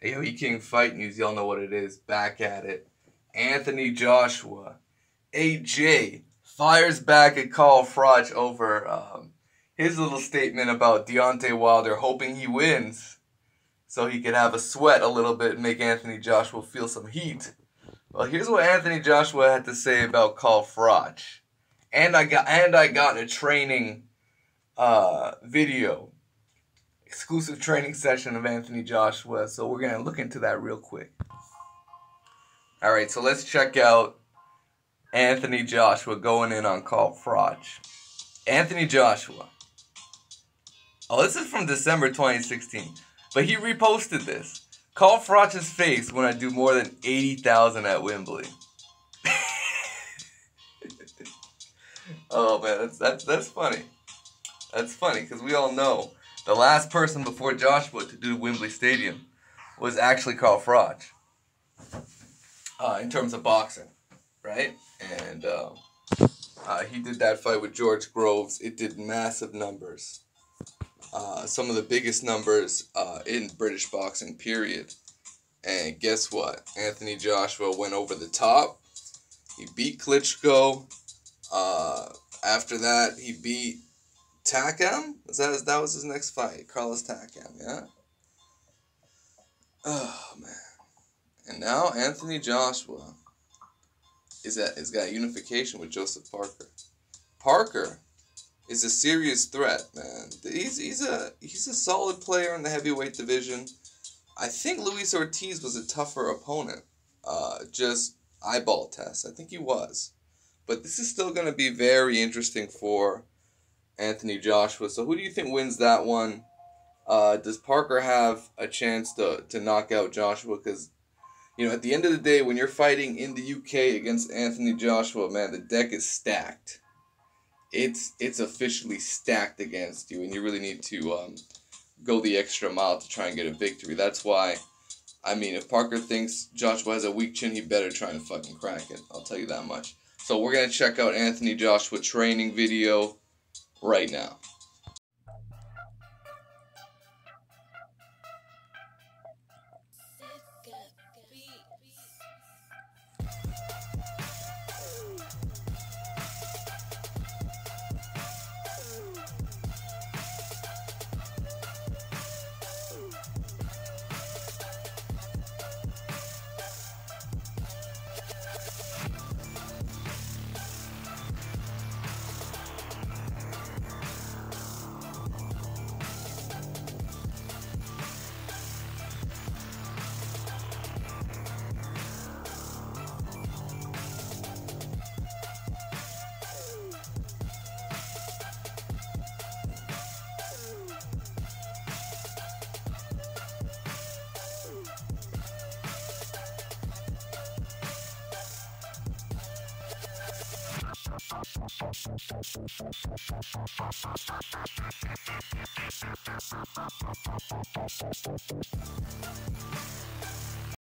AOE King Fight News, y'all know what it is. Back at it. Anthony Joshua. AJ fires back at Carl Froch over his little statement about Deontay Wilder hoping he wins so he could have a sweat a little bit and make Anthony Joshua feel some heat. Well, here's what Anthony Joshua had to say about Carl Froch. And I got a training video. Exclusive training session of Anthony Joshua, so we're going to look into that real quick. Alright, so let's check out Anthony Joshua going in on Carl Froch. Anthony Joshua. Oh, this is from December 2016, but he reposted this. Carl Froch's face when I do more than 80,000 at Wembley. Oh man, that's funny. That's funny, because we all know the last person before Joshua to do Wembley Stadium was actually Carl Froch. In terms of boxing, right? And he did that fight with George Groves. It did massive numbers. Some of the biggest numbers in British boxing, period. And guess what? Anthony Joshua went over the top. He beat Klitschko. After that, he beat Takam? That was his next fight. Carlos Takam, yeah? Oh, man. And now Anthony Joshua has got unification with Joseph Parker. Parker is a serious threat, man. He's a solid player in the heavyweight division. I think Luis Ortiz was a tougher opponent. Just eyeball test. I think he was. But this is still going to be very interesting for Anthony Joshua. So who do you think wins that one? Does Parker have a chance to knock out Joshua? Because, at the end of the day, when you're fighting in the UK against Anthony Joshua, man, the deck is stacked. It's officially stacked against you, and you really need to go the extra mile to try and get a victory. That's why, if Parker thinks Joshua has a weak chin, he better try and fucking crack it. I'll tell you that much. So we're going to check out Anthony Joshua training video right now.